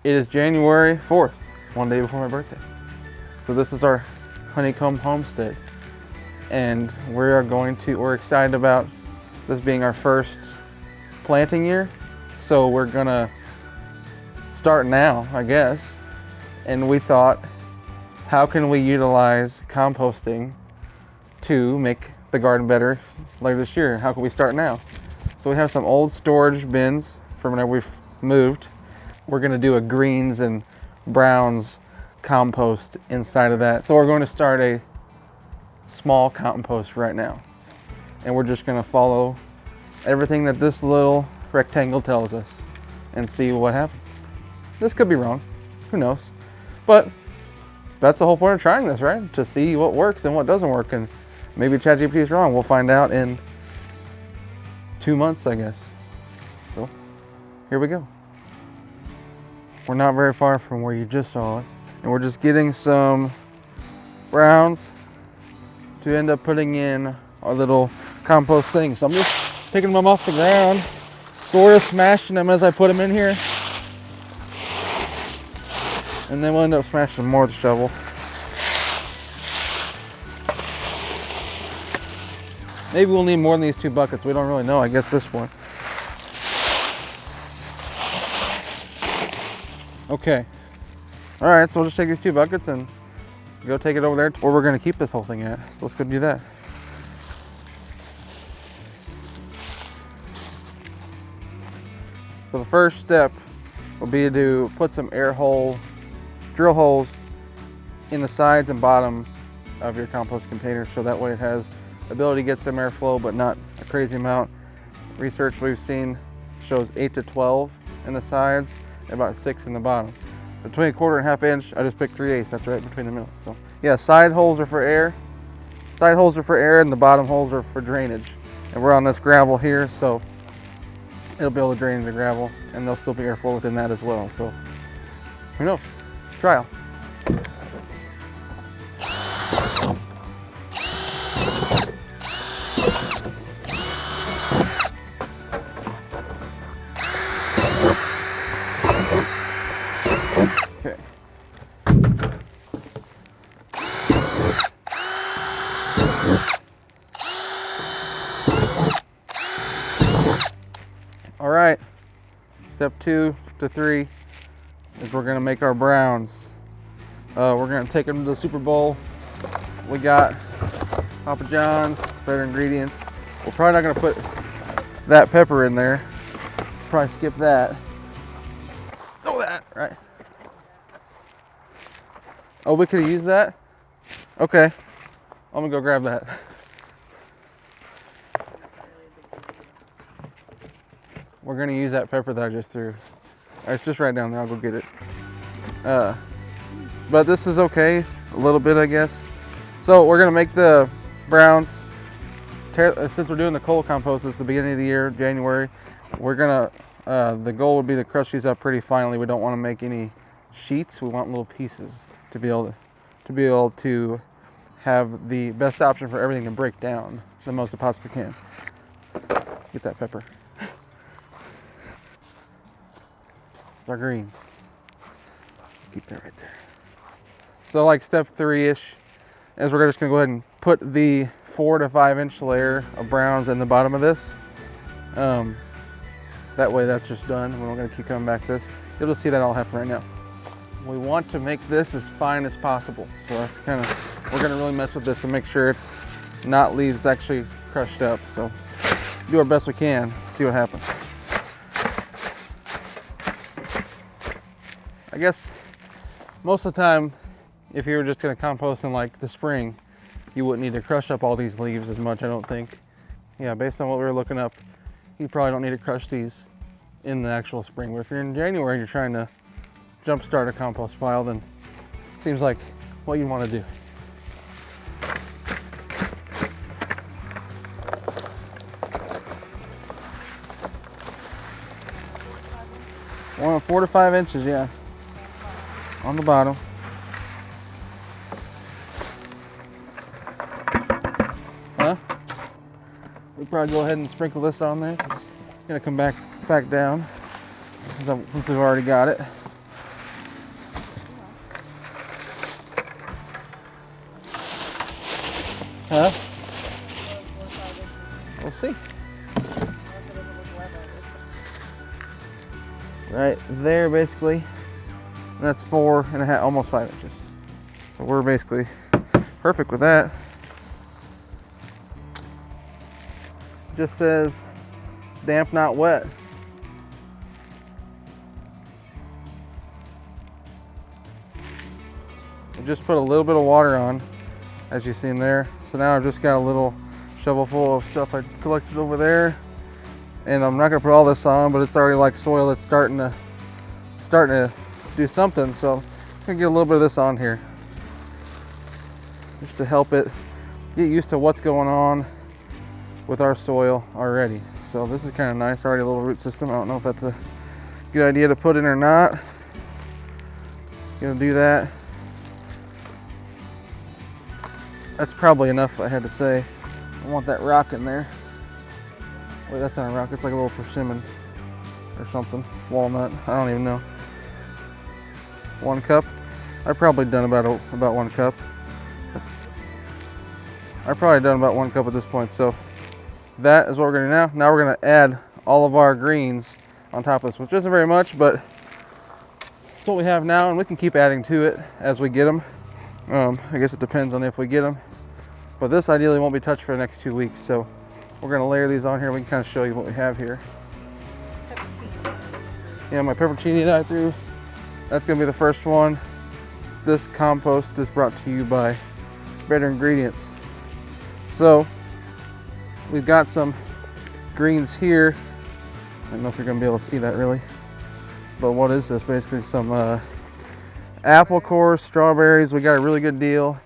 It is January 4th, one day before my birthday. So this is our honeycomb homestead. And we're excited about this being our first planting year. So we're gonna start now, I guess. And we thought, how can we utilize composting to make the garden better later this year? How can we start now? So we have some old storage bins from whenever we've moved. We're gonna do a greens and browns compost inside of that. So we're going to start a small compost right now. And we're just gonna follow everything that this little rectangle tells us and see what happens. This could be wrong, who knows? But that's the whole point of trying this, right? To see what works and what doesn't work. And maybe ChatGPT is wrong. We'll find out in 2 months, I guess. So here we go. We're not very far from where you just saw us. And we're just getting some browns to end up putting in our little compost thing. So I'm just picking them off the ground, sort of smashing them as I put them in here. And then we'll end up smashing them more with the shovel. Maybe we'll need more than these 2 buckets. We don't really know. I guess this one. Okay. All right, so we'll just take these 2 buckets and go take it over there where we're gonna keep this whole thing at. So let's go do that. So the first step will be to put some drill holes in the sides and bottom of your compost container, so that way it has the ability to get some airflow, but not a crazy amount. Research we've seen shows 8 to 12 in the sides, and about 6 in the bottom. Between 1/4 and 1/2 inch, I just picked 3/8. That's right between the middle. So yeah, side holes are for air. Side holes are for air, and the bottom holes are for drainage. And we're on this gravel here, so it'll be able to drain the gravel, and there'll still be airflow within that as well. So who knows? Trial. Okay. All right. Step 2 to 3 is we're gonna make our browns. We're gonna take them to the Super Bowl. We got Papa John's, better ingredients. We're probably not gonna put that pepper in there. Probably skip that. Oh, that, right. Oh, we could have used that? Okay, I'm gonna go grab that. We're gonna use that pepper that I just threw. It's just right down there, I'll go get it. But this is okay, a little bit, I guess. So we're gonna make the browns. Since we're doing the cold compost, it's the beginning of the year, January. We're gonna, the goal would be to crush these up pretty finely. We don't wanna make any sheets, we want little pieces to be able to have the best option for everything to break down the most it possibly can. Get that pepper. It's our greens. Keep that right there. So like step 3-ish is we're just gonna go ahead and put the 4 to 5 inch layer of browns in the bottom of this. That way that's just done. We're not gonna keep coming back to this. You'll just see that all happen right now. We want to make this as fine as possible. So that's kind of, we're gonna really mess with this and make sure it's not leaves, it's actually crushed up. So do our best we can, see what happens. I guess most of the time, if you were just gonna compost in like the spring, you wouldn't need to crush up all these leaves as much, I don't think. Yeah, based on what we were looking up, you probably don't need to crush these in the actual spring. But if you're in January and you're trying to jumpstart a compost pile, then it seems like what you want to do. Well, 4 to 5 inches, yeah, on the bottom. Huh? We'll probably go ahead and sprinkle this on there. It's gonna come back down since we've already got it. Huh? We'll see. Right there, basically. And that's 4.5, almost 5 inches. So we're basically perfect with that. Just says damp, not wet. I just put a little bit of water on, as you see in there. So now I've just got a little shovel full of stuff I collected over there. And I'm not gonna put all this on, but it's already like soil that's starting to do something. So I'm gonna get a little bit of this on here, just to help it get used to what's going on with our soil already. So this is kind of nice, already a little root system. I don't know if that's a good idea to put in or not. Gonna do that. That's probably enough, I had to say. I want that rock in there. Wait, that's not a rock, it's like a little persimmon or something. Walnut, I don't even know. 1 cup. I've probably done about 1 cup. I've probably done about 1 cup at this point. So that is what we're gonna do now. Now we're gonna add all of our greens on top of this, which isn't very much, but it's what we have now, and we can keep adding to it as we get them. I guess it depends on if we get them. But this ideally won't be touched for the next 2 weeks. So we're gonna layer these on here. We can kind of show you what we have here. Yeah, my peppercini that I threw, that's gonna be the first one. This compost is brought to you by Better Ingredients. So we've got some greens here. I don't know if you're gonna be able to see that really, but what is this? Basically some apple cores, strawberries. We got a really good deal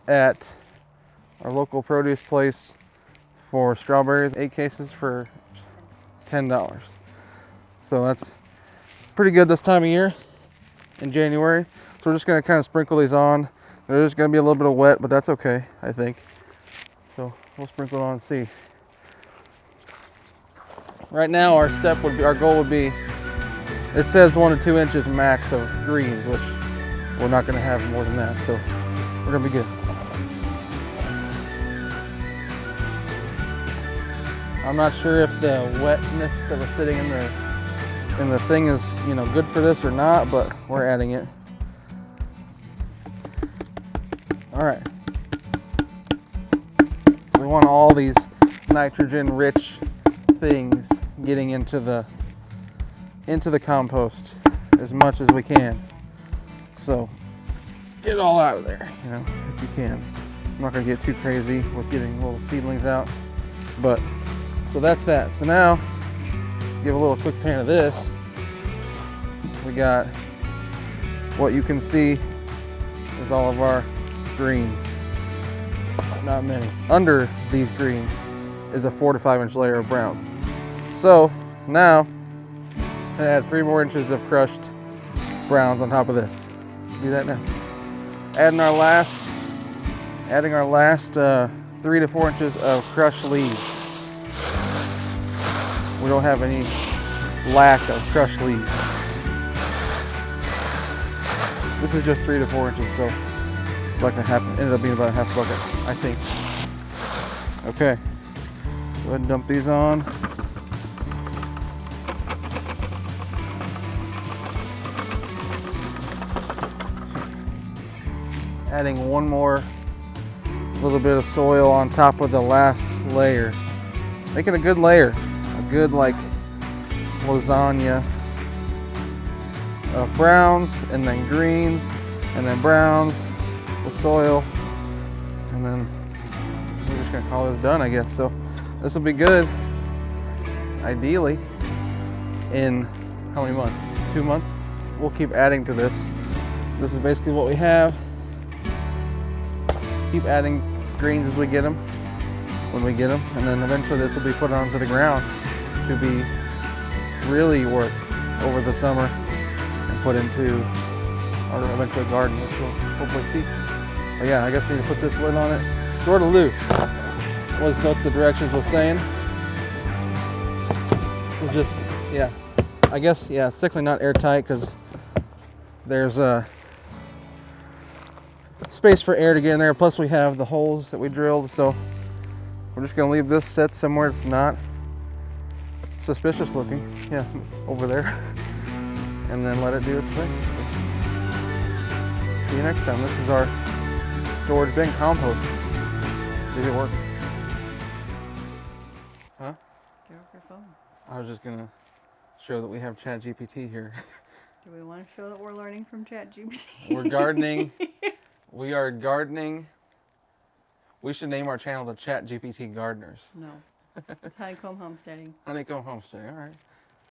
at our local produce place for strawberries, 8 cases for $10. So that's pretty good this time of year in January. So we're just gonna kind of sprinkle these on. There's gonna be a little bit of wet, but that's okay, I think. So we'll sprinkle it on and see. Right now our goal would be, it says 1 to 2 inches max of greens, which we're not gonna have more than that. So we're gonna be good. I'm not sure if the wetness that was sitting in the thing is, good for this or not, but we're adding it. All right. We want all these nitrogen-rich things getting into the compost as much as we can. So get it all out of there, if you can. I'm not gonna get too crazy with getting little seedlings out, but so that's that. So now, give a little quick pan of this. We got what you can see is all of our greens. Not many. Under these greens is a 4 to 5 inch layer of browns. So now, I'm gonna add 3 more inches of crushed browns on top of this. Do that now. Adding our last 3 to 4 inches of crushed leaves. We don't have any lack of crushed leaves. This is just 3 to 4 inches, so it's like ended up being about a half bucket, I think. Okay, go ahead and dump these on. Adding one more little bit of soil on top of the last layer. Making a good layer, a good like lasagna of browns and then greens and then browns with soil, and then we're just gonna call this done, I guess. So this will be good, ideally, in how many months? 2 months? We'll keep adding to this. This is basically what we have. Keep adding greens as we get them, when we get them, and then eventually this will be put onto the ground to be really worked over the summer and put into our eventual garden, which we'll hopefully see. But yeah, I guess we can put this lid on it sort of loose, was what the directions was saying. So just, yeah, I guess, yeah, it's definitely not airtight because there's space for air to get in there. Plus we have the holes that we drilled, so we're just gonna leave this set somewhere it's not suspicious looking. Yeah, over there. And then let it do its thing. So, see you next time. This is our storage bin compost. See if it works. Huh? Get off your phone. I was just gonna show that we have ChatGPT here. Do we want to show that we're learning from ChatGPT? We're gardening. We are gardening. We should name our channel the ChatGPT Gardeners. No. It's Honeycomb Homesteading. Honeycomb Homesteading, all right.